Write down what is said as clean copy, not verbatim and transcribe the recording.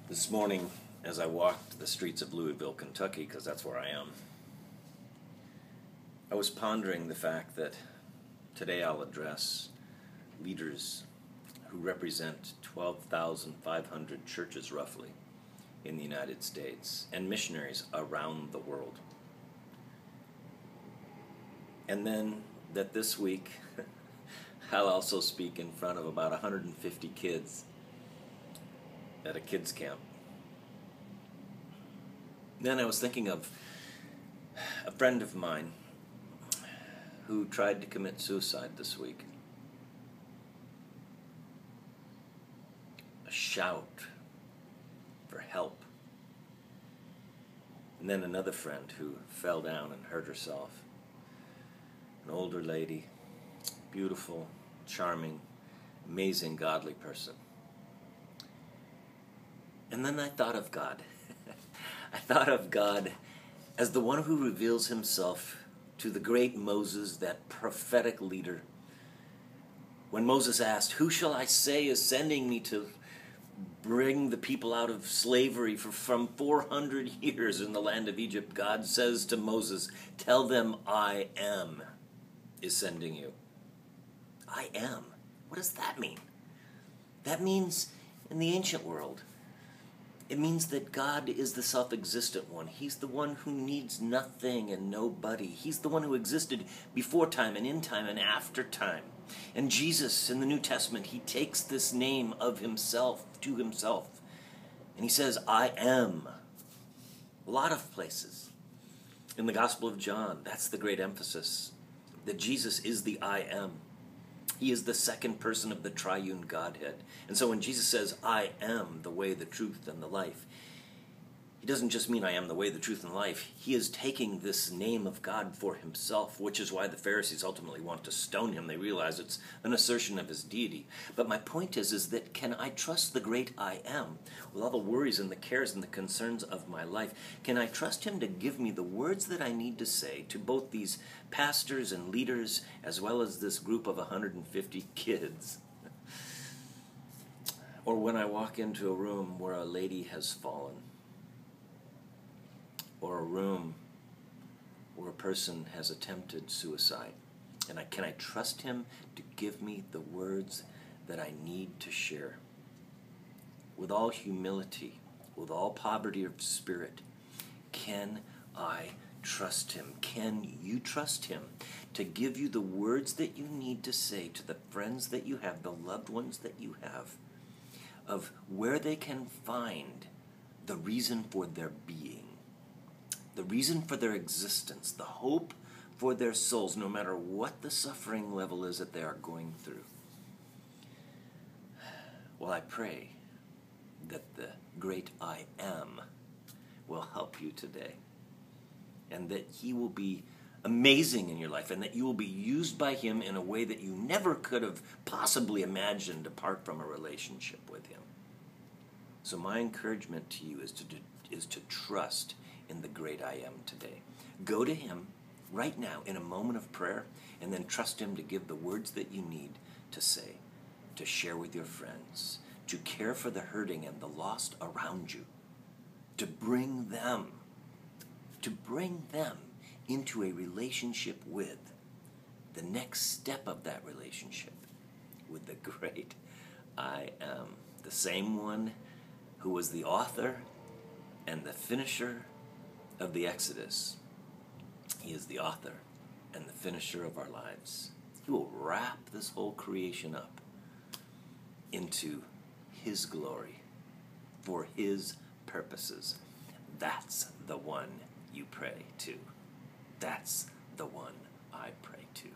This morning, as I walked the streets of Louisville, Kentucky, because that's where I am, I was pondering the fact that today I'll address leaders who represent 12,500 churches, roughly, in the United States, and missionaries around the world. And then that this week, I'll also speak in front of about 150 kids at a kids camp. Then I was thinking of a friend of mine who tried to commit suicide this week. A shout for help. And then another friend who fell down and hurt herself. An older lady, beautiful, charming, amazing, godly person. And then I thought of God. I thought of God as the one who reveals himself to the great Moses, that prophetic leader. When Moses asked, "Who shall I say is sending me to bring the people out of slavery from 400 years in the land of Egypt?" God says to Moses, "Tell them I am is sending you." I am. What does that mean? That means, in the ancient world, it means that God is the self-existent one. He's the one who needs nothing and nobody. He's the one who existed before time and in time and after time. And Jesus, in the New Testament, he takes this name of himself to himself. And he says, I am. A lot of places. In the Gospel of John, that's the great emphasis. That Jesus is the I am. He is the second person of the triune Godhead. And so when Jesus says, I am the way, the truth, and the life, he doesn't just mean I am the way, the truth, and the life. He is taking this name of God for himself, which is why the Pharisees ultimately want to stone him. They realize it's an assertion of his deity. But my point is that can I trust the great I am with all the worries and the cares and the concerns of my life? Can I trust him to give me the words that I need to say to both these pastors and leaders as well as this group of 150 kids? Or when I walk into a room where a lady has fallen, or a room where a person has attempted suicide, and can I trust him to give me the words that I need to share? With all humility, with all poverty of spirit, can I trust him? Can you trust him to give you the words that you need to say to the friends that you have, the loved ones that you have, of where they can find the reason for their being, the reason for their existence, the hope for their souls, no matter what the suffering level is that they are going through? Well, I pray that the great I am will help you today, and that he will be amazing in your life, and that you will be used by him in a way that you never could have possibly imagined apart from a relationship with him. So my encouragement to you is to trust in the great I am today. Go to him right now in a moment of prayer, and then trust him to give the words that you need to say, to share with your friends, to care for the hurting and the lost around you, to bring them into a relationship with the next step of that relationship with the great I am, the same one who was the author and the finisher of the Exodus. He is the author and the finisher of our lives. He will wrap this whole creation up into his glory for his purposes. That's the one you pray to. That's the one I pray to.